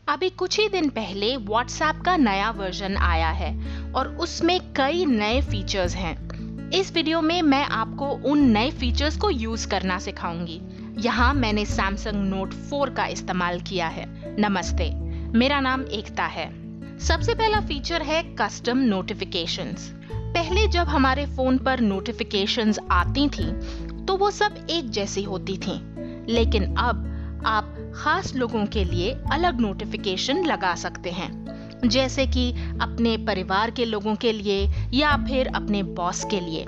अभी कुछ ही दिन पहले WhatsApp का नया वर्जन आया है और उसमें कई नए फीचर्स हैं। इस वीडियो में मैं आपको उन नए फीचर्स को यूज करना सिखाऊंगी। यहाँ मैंने Samsung Note 4 का इस्तेमाल किया है। नमस्ते, मेरा नाम एकता है। सबसे पहला फीचर है कस्टम नोटिफिकेशंस। पहले जब हमारे फोन पर नोटिफिकेशंस आती थी तो वो सब एक जैसी होती थी, लेकिन अब आप खास लोगों के लिए अलग नोटिफिकेशन लगा सकते हैं, जैसे कि अपने परिवार के लोगों के लिए या फिर अपने बॉस के लिए।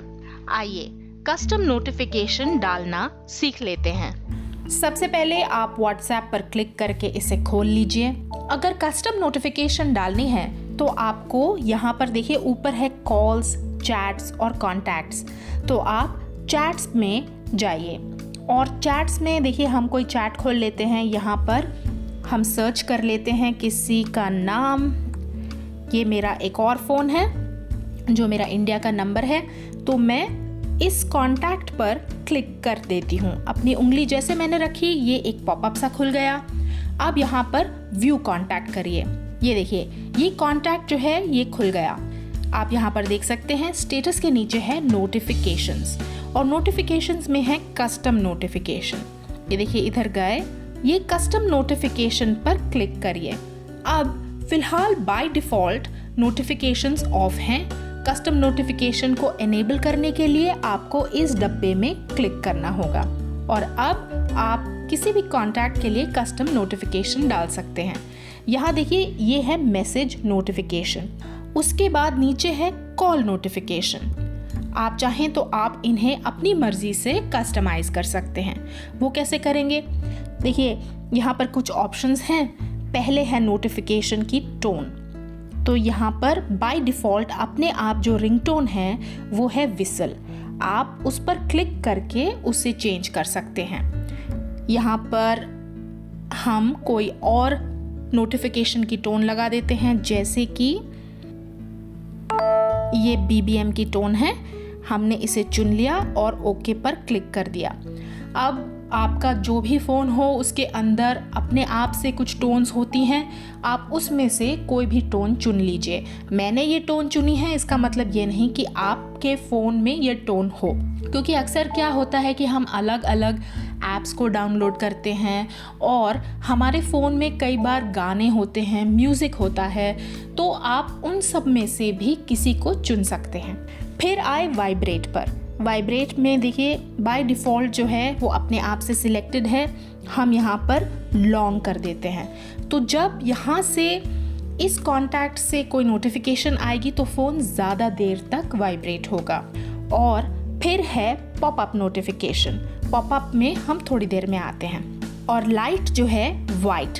आइए कस्टम नोटिफिकेशन डालना सीख लेते हैं। सबसे पहले आप WhatsApp पर क्लिक करके इसे खोल लीजिए। अगर कस्टम नोटिफिकेशन डालनी है तो आपको यहाँ पर देखिए ऊपर है कॉल्स, चैट्स और कॉन्टैक्ट्स। तो आप चैट्स में जाइए और चैट्स में देखिए हम कोई चैट खोल लेते हैं। यहाँ पर हम सर्च कर लेते हैं किसी का नाम। ये मेरा एक और फ़ोन है जो मेरा इंडिया का नंबर है, तो मैं इस कॉन्टैक्ट पर क्लिक कर देती हूँ। अपनी उंगली जैसे मैंने रखी, ये एक पॉपअप सा खुल गया। अब यहाँ पर व्यू कॉन्टैक्ट करिए। ये देखिए ये कॉन्टैक्ट जो है ये खुल गया। आप यहाँ पर देख सकते हैं स्टेटस के नीचे है नोटिफिकेशंस और नोटिफिकेशंस में है कस्टम नोटिफिकेशन। ये देखिए इधर गए, ये कस्टम नोटिफिकेशन पर क्लिक करिए। अब फिलहाल बाय डिफ़ॉल्ट नोटिफिकेशंस ऑफ हैं। कस्टम नोटिफिकेशन को एनेबल करने के लिए आपको इस डब्बे में क्लिक करना होगा और अब आप किसी भी कॉन्टैक्ट के लिए कस्टम नोटिफिकेशन डाल सकते हैं। यहाँ देखिए ये है मैसेज नोटिफिकेशन। उसके बाद नीचे है कॉल नोटिफिकेशन। आप चाहें तो आप इन्हें अपनी मर्जी से कस्टमाइज कर सकते हैं। वो कैसे करेंगे? देखिए यहाँ पर कुछ ऑप्शंस हैं। पहले है नोटिफिकेशन की टोन। तो यहाँ पर बाय डिफ़ॉल्ट अपने आप जो रिंगटोन है वो है विसल। आप उस पर क्लिक करके उसे चेंज कर सकते हैं। यहाँ पर हम कोई और नोटिफिकेशन की टोन लगा देते हैं, जैसे कि ये BBM की टोन है। हमने इसे चुन लिया और ओके पर क्लिक कर दिया। अब आपका जो भी फ़ोन हो उसके अंदर अपने आप से कुछ टोन्स होती हैं, आप उसमें से कोई भी टोन चुन लीजिए। मैंने ये टोन चुनी है, इसका मतलब ये नहीं कि आपके फ़ोन में ये टोन हो, क्योंकि अक्सर क्या होता है कि हम अलग अलग ऐप्स को डाउनलोड करते हैं और हमारे फ़ोन में कई बार गाने होते हैं, म्यूज़िक होता है, तो आप उन सब में से भी किसी को चुन सकते हैं। फिर आए वाइब्रेट पर। वाइब्रेट में देखिए बाय डिफ़ॉल्ट जो है वो अपने आप से सिलेक्टेड है। हम यहाँ पर लॉन्ग कर देते हैं, तो जब यहाँ से इस कॉन्टैक्ट से कोई नोटिफिकेशन आएगी तो फ़ोन ज़्यादा देर तक वाइब्रेट होगा। और फिर है पॉपअप नोटिफिकेशन। पॉपअप में हम थोड़ी देर में आते हैं। और लाइट जो है वाइट,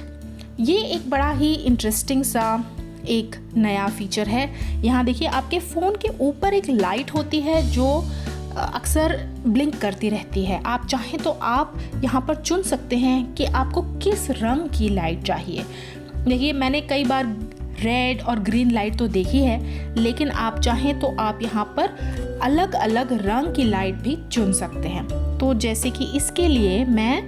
ये एक बड़ा ही इंटरेस्टिंग सा एक नया फीचर है। यहाँ देखिए आपके फ़ोन के ऊपर एक लाइट होती है जो अक्सर ब्लिंक करती रहती है। आप चाहें तो आप यहाँ पर चुन सकते हैं कि आपको किस रंग की लाइट चाहिए। देखिए मैंने कई बार रेड और ग्रीन लाइट तो देखी है, लेकिन आप चाहें तो आप यहाँ पर अलग अलग रंग की लाइट भी चुन सकते हैं। तो जैसे कि इसके लिए मैं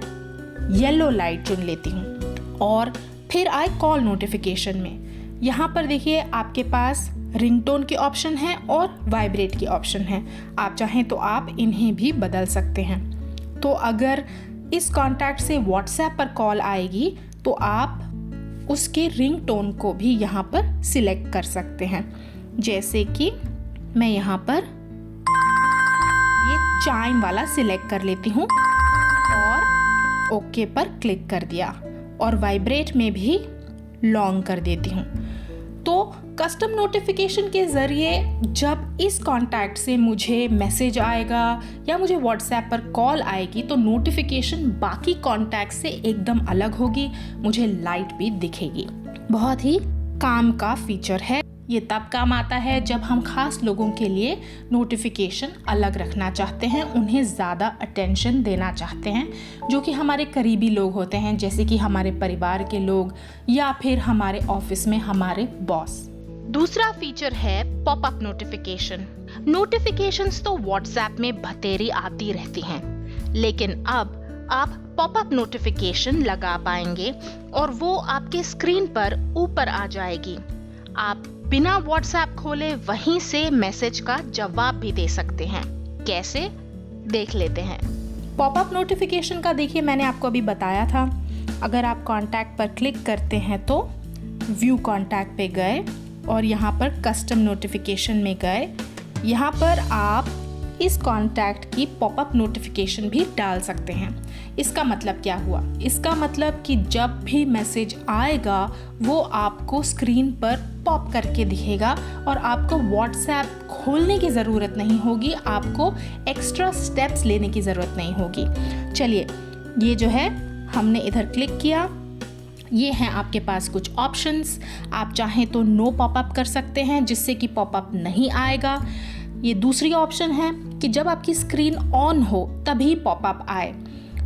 येलो लाइट चुन लेती हूँ। और फिर आए कॉल नोटिफिकेशन में। यहाँ पर देखिए आपके पास रिंगटोन की ऑप्शन है और वाइब्रेट की ऑप्शन है। आप चाहें तो आप इन्हें भी बदल सकते हैं। तो अगर इस कॉन्टैक्ट से WhatsApp पर कॉल आएगी तो आप उसके रिंगटोन को भी यहाँ पर सिलेक्ट कर सकते हैं, जैसे कि मैं यहाँ पर ये चाइम वाला सिलेक्ट कर लेती हूँ और ओके पर क्लिक कर दिया और वाइब्रेट में भी लॉन्ग कर देती हूँ। तो कस्टम नोटिफिकेशन के ज़रिए जब इस कॉन्टैक्ट से मुझे मैसेज आएगा या मुझे WhatsApp पर कॉल आएगी तो नोटिफिकेशन बाकी कॉन्टैक्ट से एकदम अलग होगी, मुझे लाइट भी दिखेगी। बहुत ही काम का फीचर है। ये तब काम आता है जब हम खास लोगों के लिए नोटिफिकेशन अलग रखना चाहते हैं, उन्हें ज़्यादा अटेंशन देना चाहते हैं, जो कि हमारे करीबी लोग होते हैं, जैसे कि हमारे परिवार के लोग या फिर हमारे ऑफिस में हमारे बॉस। दूसरा फीचर है पॉपअप नोटिफिकेशन। नोटिफिकेशंस तो WhatsApp में बतेरी आती रहती हैं, लेकिन अब आप पॉपअप नोटिफिकेशन लगा पाएंगे और वो आपके स्क्रीन पर ऊपर आ जाएगी। आप बिना व्हाट्सएप खोले वहीं से मैसेज का जवाब भी दे सकते हैं। कैसे, देख लेते हैं। पॉपअप नोटिफिकेशन का देखिए, मैंने आपको अभी बताया था। अगर आप कॉन्टैक्ट पर क्लिक करते हैं तो व्यू कॉन्टैक्ट पे गए और यहाँ पर कस्टम नोटिफिकेशन में गए। यहाँ पर आप इस कॉन्टैक्ट की पॉपअप नोटिफिकेशन भी डाल सकते हैं। इसका मतलब क्या हुआ? इसका मतलब कि जब भी मैसेज आएगा वो आपको स्क्रीन पर पॉप करके दिखेगा और आपको व्हाट्सएप खोलने की ज़रूरत नहीं होगी, आपको एक्स्ट्रा स्टेप्स लेने की ज़रूरत नहीं होगी। चलिए, ये जो है हमने इधर क्लिक किया। ये हैं आपके पास कुछ ऑप्शंस। आप चाहें तो नो पॉपअप कर सकते हैं जिससे कि पॉपअप नहीं आएगा। ये दूसरी ऑप्शन है कि जब आपकी स्क्रीन ऑन हो तभी पॉपअप आए,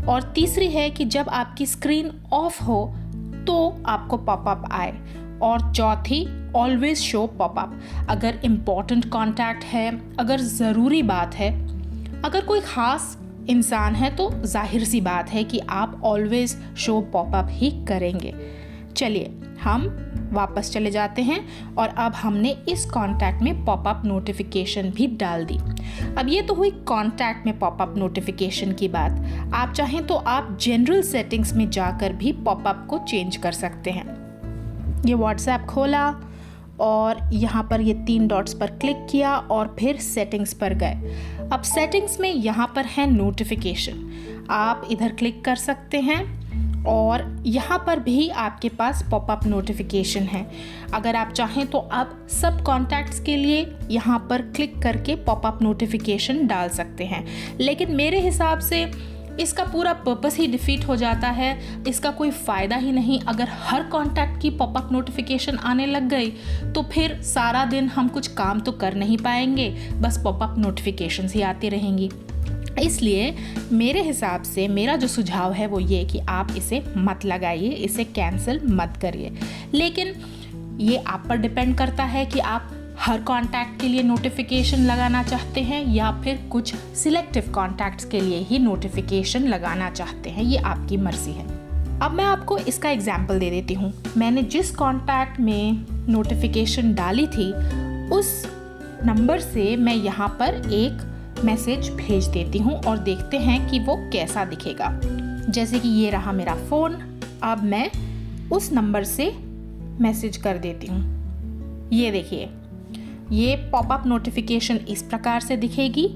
और तीसरी है कि जब आपकी स्क्रीन ऑफ हो तो आपको पॉपअप आए, और चौथी ऑलवेज शो पॉपअप। अगर इम्पॉर्टेंट कॉन्टैक्ट है, अगर ज़रूरी बात है, अगर कोई ख़ास इंसान है तो जाहिर सी बात है कि आप ऑलवेज शो पॉपअप ही करेंगे। चलिए, हम वापस चले जाते हैं और अब हमने इस कॉन्टैक्ट में पॉपअप नोटिफिकेशन भी डाल दी। अब ये तो हुई कॉन्टैक्ट में पॉपअप नोटिफिकेशन की बात। आप चाहें तो आप जनरल सेटिंग्स में जाकर भी पॉपअप को चेंज कर सकते हैं। ये व्हाट्सएप खोला और यहाँ पर ये 3 डॉट्स पर क्लिक किया और फिर सेटिंग्स पर गए। अब सेटिंग्स में यहाँ पर है नोटिफिकेशन, आप इधर क्लिक कर सकते हैं और यहाँ पर भी आपके पास पॉपअप नोटिफिकेशन है। अगर आप चाहें तो आप सब कॉन्टैक्ट्स के लिए यहाँ पर क्लिक करके पॉपअप नोटिफिकेशन डाल सकते हैं, लेकिन मेरे हिसाब से इसका पूरा पर्पस ही डिफीट हो जाता है। इसका कोई फ़ायदा ही नहीं। अगर हर कॉन्टैक्ट की पॉपअप नोटिफिकेशन आने लग गई तो फिर सारा दिन हम कुछ काम तो कर नहीं पाएंगे, बस पॉपअप नोटिफिकेशंस ही आती रहेंगी। इसलिए मेरे हिसाब से मेरा जो सुझाव है वो ये कि आप इसे मत लगाइए, इसे कैंसिल मत करिए। लेकिन ये आप पर डिपेंड करता है कि आप हर कॉन्टैक्ट के लिए नोटिफिकेशन लगाना चाहते हैं या फिर कुछ सिलेक्टिव कॉन्टैक्ट्स के लिए ही नोटिफिकेशन लगाना चाहते हैं। ये आपकी मर्जी है। अब मैं आपको इसका एग्जाम्पल दे देती हूँ। मैंने जिस कॉन्टैक्ट में नोटिफिकेशन डाली थी उस नंबर से मैं यहाँ पर एक मैसेज भेज देती हूँ और देखते हैं कि वो कैसा दिखेगा। जैसे कि ये रहा मेरा फ़ोन। अब मैं उस नंबर से मैसेज कर देती हूँ। ये देखिए, ये पॉपअप नोटिफिकेशन इस प्रकार से दिखेगी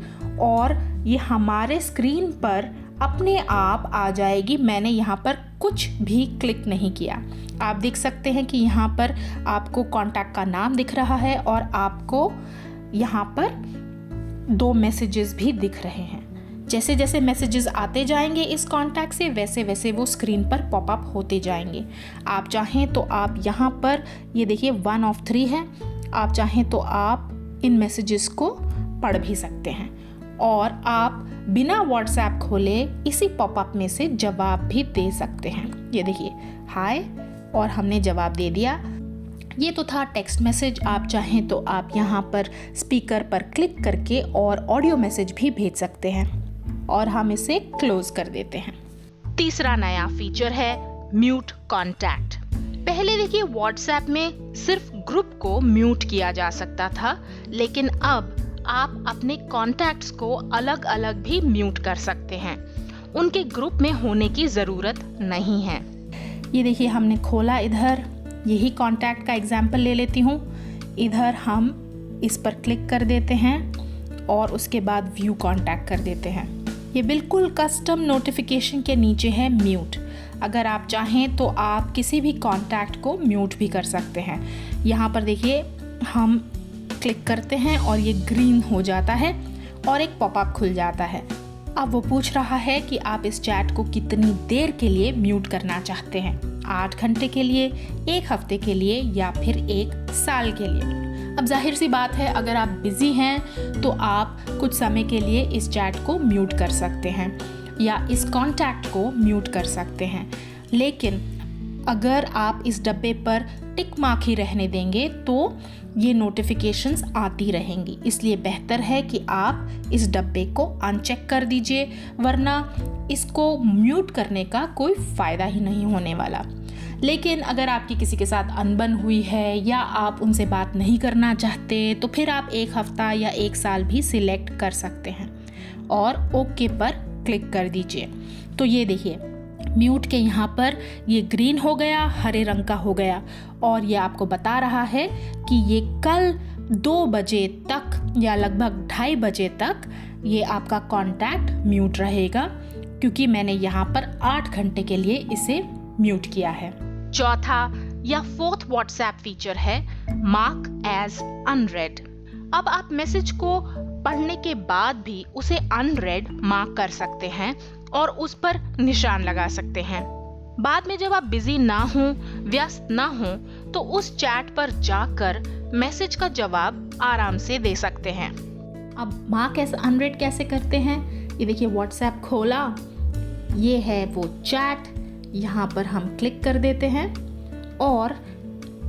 और ये हमारे स्क्रीन पर अपने आप आ जाएगी। मैंने यहाँ पर कुछ भी क्लिक नहीं किया। आप देख सकते हैं कि यहाँ पर आपको कॉन्टैक्ट का नाम दिख रहा है और आपको यहाँ पर 2 मैसेजेस भी दिख रहे हैं। जैसे जैसे मैसेजेस आते जाएंगे इस कॉन्टैक्ट से वैसे वैसे वो स्क्रीन पर पॉपअप होते जाएंगे। आप चाहें तो आप यहाँ पर ये देखिए 1 of 3 है। आप चाहें तो आप इन मैसेजेस को पढ़ भी सकते हैं और आप बिना व्हाट्सएप खोले इसी पॉपअप में से जवाब भी दे सकते हैं। ये देखिए, हाय, और हमने जवाब दे दिया। ये तो था टेक्स्ट मैसेज। आप चाहें तो आप यहाँ पर स्पीकर पर क्लिक करके और ऑडियो मैसेज भी भेज सकते हैं और हम इसे क्लोज कर देते हैं। तीसरा नया फीचर है म्यूट कॉन्टैक्ट। पहले देखिए व्हाट्सएप में सिर्फ ग्रुप को म्यूट किया जा सकता था, लेकिन अब आप अपने कॉन्टैक्ट्स को अलग अलग भी म्यूट कर सकते हैं। उनके ग्रुप में होने की ज़रूरत नहीं है। ये देखिए, हमने खोला इधर, यही कॉन्टैक्ट का एग्जाम्पल ले लेती हूँ। इधर हम इस पर क्लिक कर देते हैं और उसके बाद व्यू कॉन्टैक्ट कर देते हैं। ये बिल्कुल कस्टम नोटिफिकेशन के नीचे है म्यूट। अगर आप चाहें तो आप किसी भी कॉन्टैक्ट को म्यूट भी कर सकते हैं। यहाँ पर देखिए, हम क्लिक करते हैं और ये ग्रीन हो जाता है और एक पॉपअप खुल जाता है। अब वो पूछ रहा है कि आप इस चैट को कितनी देर के लिए म्यूट करना चाहते हैं, 8 घंटे के लिए, 1 हफ्ते के लिए या फिर 1 साल के लिए। अब जाहिर सी बात है, अगर आप बिजी हैं तो आप कुछ समय के लिए इस चैट को म्यूट कर सकते हैं या इस कॉन्टैक्ट को म्यूट कर सकते हैं। लेकिन अगर आप इस डब्बे पर टिक मार्क ही रहने देंगे तो ये नोटिफिकेशंस आती रहेंगी, इसलिए बेहतर है कि आप इस डब्बे को अनचेक कर दीजिए, वरना इसको म्यूट करने का कोई फ़ायदा ही नहीं होने वाला। लेकिन अगर आपकी किसी के साथ अनबन हुई है या आप उनसे बात नहीं करना चाहते तो फिर आप 1 हफ्ता या 1 साल भी सिलेक्ट कर सकते हैं और ओके पर क्लिक कर दीजिए। तो ये देखिए म्यूट के यहाँ पर ये ग्रीन हो गया, हरे रंग का हो गया और ये आपको बता रहा है कि ये कल 2 बजे तक या लगभग 2:30 बजे तक ये आपका कॉन्टैक्ट म्यूट रहेगा, क्योंकि मैंने यहाँ पर 8 घंटे के लिए इसे म्यूट किया है। चौथा या 4th व्हाट्सएप फीचर है मार्क एज अनरेड। अब आप मैसेज को पढ़ने के बाद भी उसे अनरेड मार्क कर सकते हैं और उस पर निशान लगा सकते हैं। बाद में जब आप बिजी ना हो, व्यस्त ना हो, तो उस चैट पर जाकर मैसेज का जवाब आराम से दे सकते हैं। अब मार्क एज अनरेड कैसे करते हैं? ये देखिए व्हाट्सएप खोला, ये है वो चैट, यहाँ पर हम क्लिक कर देते हैं और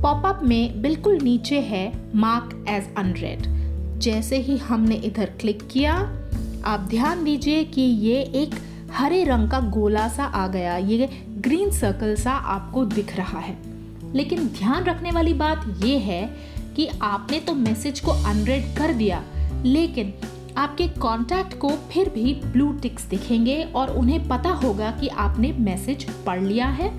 पॉपअप में बिल्कुल नीचे है मार्क एज अनरेड। जैसे ही हमने इधर क्लिक किया, आप ध्यान दीजिए कि ये एक हरे रंग का गोला सा आ गया, ये ग्रीन सर्कल सा आपको दिख रहा है। लेकिन ध्यान रखने वाली बात ये है कि आपने तो मैसेज को अनरेड कर दिया, लेकिन आपके कॉन्टैक्ट को फिर भी ब्लू टिक्स दिखेंगे और उन्हें पता होगा कि आपने मैसेज पढ़ लिया है।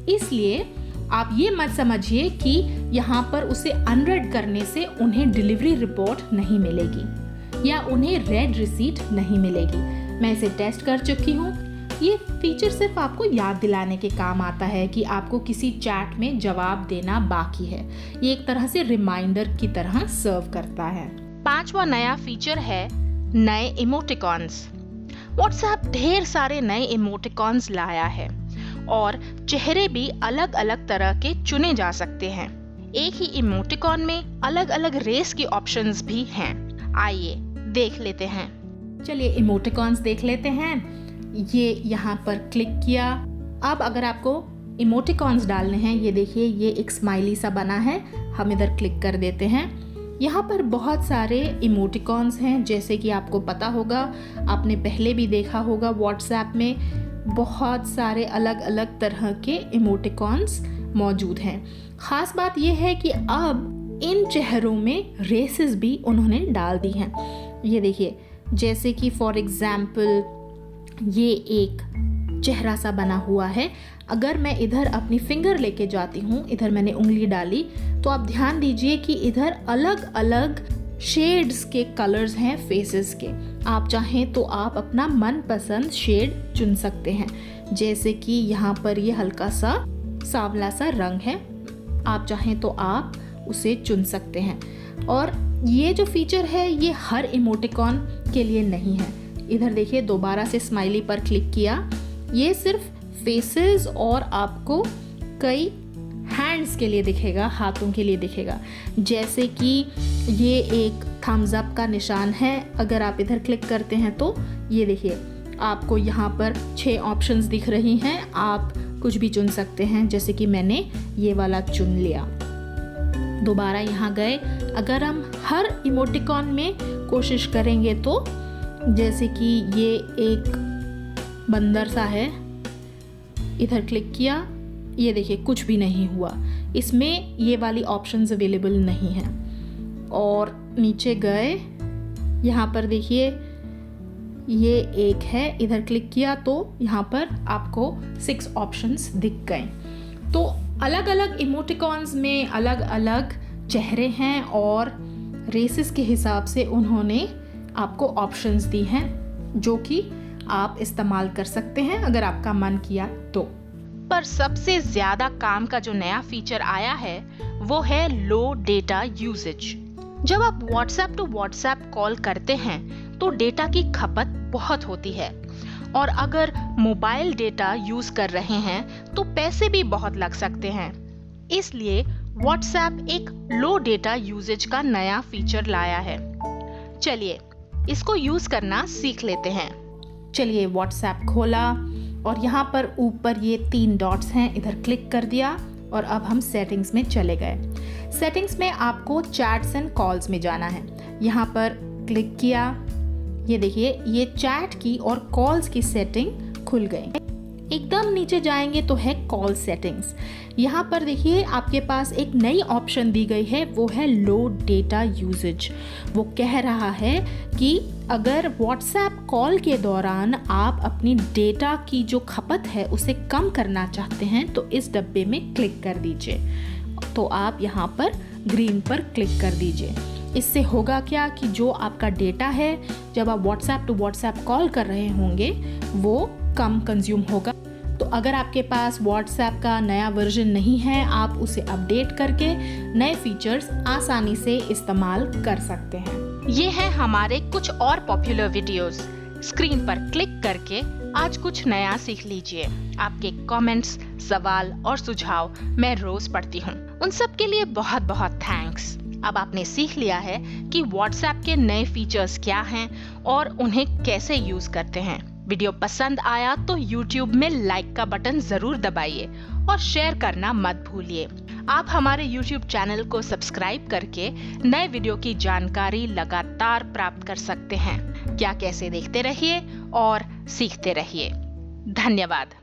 इसलिए आप ये मत समझिए कि यहाँ पर उसे अनरेड करने से उन्हें डिलीवरी रिपोर्ट नहीं मिलेगी या उन्हें रेड रिसीट नहीं मिलेगी। मैं इसे टेस्ट कर चुकी हूँ। ये फीचर सिर्फ आपको याद दिलाने के काम आता है कि आपको किसी चैट में जवाब देना बाकी है। ये एक तरह से रिमाइंडर की तरह सर्व करता है। 5वां नया फीचर है नए इमोटिकॉन्स। व्हाट्सएप ढेर सारे नए इमोटिकॉन्स लाया है और चेहरे भी अलग अलग तरह के चुने जा सकते हैं। एक ही इमोटिकॉन में अलग अलग रेस की ऑप्शंस भी हैं। आइए देख लेते हैं। चलिए इमोटिकॉन्स देख लेते हैं। ये यहाँ पर क्लिक किया। अब अगर आपको इमोटिकॉन्स डालने हैं, ये देखिए ये एक स्माइली सा बना है, हम इधर क्लिक कर देते हैं। यहाँ पर बहुत सारे इमोटिकॉन्स हैं, जैसे कि आपको पता होगा, आपने पहले भी देखा होगा व्हाट्सएप में बहुत सारे अलग अलग तरह के इमोटिकॉन्स मौजूद हैं। ख़ास बात यह है कि अब इन चेहरों में रेसेस भी उन्होंने डाल दी हैं। ये देखिए, जैसे कि फॉर एग्जाम्पल ये एक चेहरा सा बना हुआ है। अगर मैं इधर अपनी फिंगर लेके जाती हूँ, इधर मैंने उंगली डाली, तो आप ध्यान दीजिए कि इधर अलग अलग शेड्स के कलर्स हैं फेसेस के। आप चाहें तो आप अपना मनपसंद शेड चुन सकते हैं। जैसे कि यहाँ पर ये हल्का सा सांवला सा रंग है, आप चाहें तो आप उसे चुन सकते हैं। और ये जो फीचर है ये हर इमोटिकॉन के लिए नहीं है। इधर देखिए, दोबारा से स्माइली पर क्लिक किया, ये सिर्फ फेसेस और आपको कई हैंड्स के लिए दिखेगा, हाथों के लिए दिखेगा। जैसे कि ये एक थम्स अप का निशान है, अगर आप इधर क्लिक करते हैं तो ये देखिए आपको यहाँ पर 6 ऑप्शंस दिख रही हैं, आप कुछ भी चुन सकते हैं। जैसे कि मैंने ये वाला चुन लिया। दोबारा यहाँ गए, अगर हम हर इमोटिकॉन में कोशिश करेंगे तो जैसे कि ये एक बंदर सा है, इधर क्लिक किया, ये देखिए कुछ भी नहीं हुआ, इसमें ये वाली ऑप्शंस अवेलेबल नहीं है। और नीचे गए, यहाँ पर देखिए ये एक है, इधर क्लिक किया तो यहाँ पर आपको 6 ऑप्शंस दिख गए। तो अलग अलग इमोटिकॉन्स में अलग अलग चेहरे हैं और रेसेस के हिसाब से उन्होंने आपको ऑप्शंस दी हैं, जो कि आप इस्तेमाल कर सकते हैं अगर आपका मन किया तो। पर सबसे ज्यादा काम का जो नया फीचर आया है वो है लो डेटा यूसेज। जब आप व्हाट्सएप टू व्हाट्सएप कॉल करते हैं तो डेटा की खपत बहुत होती है, और अगर मोबाइल डेटा यूज कर रहे हैं तो पैसे भी बहुत लग सकते हैं। इसलिए व्हाट्सएप एक लो डेटा यूसेज का नया फीचर लाया है। चलिए इसको यूज करना सीख लेते हैं। चलिए व्हाट्सएप खोला, और यहाँ पर ऊपर ये 3 डॉट्स हैं, इधर क्लिक कर दिया और अब हम सेटिंग्स में चले गए। सेटिंग्स में आपको चैट्स एंड कॉल्स में जाना है। यहाँ पर क्लिक किया, ये देखिए ये चैट की और कॉल्स की सेटिंग खुल गई। एकदम नीचे जाएंगे तो है कॉल सेटिंग्स। यहाँ पर देखिए आपके पास एक नई ऑप्शन दी गई है, वो है लो डेटा यूजेज। वो कह रहा है कि अगर व्हाट्सएप कॉल के दौरान आप अपनी डेटा की जो खपत है उसे कम करना चाहते हैं तो इस डब्बे में क्लिक कर दीजिए। तो आप यहाँ पर ग्रीन पर क्लिक कर दीजिए। इससे होगा क्या कि जो आपका डेटा है जब आप व्हाट्सएप टू व्हाट्सएप कॉल कर रहे होंगे वो कम कंज्यूम होगा। तो अगर आपके पास व्हाट्सएप का नया वर्जन नहीं है, आप उसे अपडेट करके नए फीचर्स आसानी से इस्तेमाल कर सकते हैं। ये हैं हमारे कुछ और पॉपुलर वीडियोस। स्क्रीन पर क्लिक करके आज कुछ नया सीख लीजिए। आपके कमेंट्स, सवाल और सुझाव मैं रोज पढ़ती हूँ। उन सब के लिए बहुत बहुत थैंक्स। अब आपने सीख लिया है कि व्हाट्सएप के नए फीचर्स क्या हैं और उन्हें कैसे यूज करते हैं। वीडियो पसंद आया तो YouTube में लाइक का बटन जरूर दबाइए और शेयर करना मत भूलिए। आप हमारे YouTube चैनल को सब्सक्राइब करके नए वीडियो की जानकारी लगातार प्राप्त कर सकते हैं। क्या कैसे देखते रहिए और सीखते रहिए। धन्यवाद।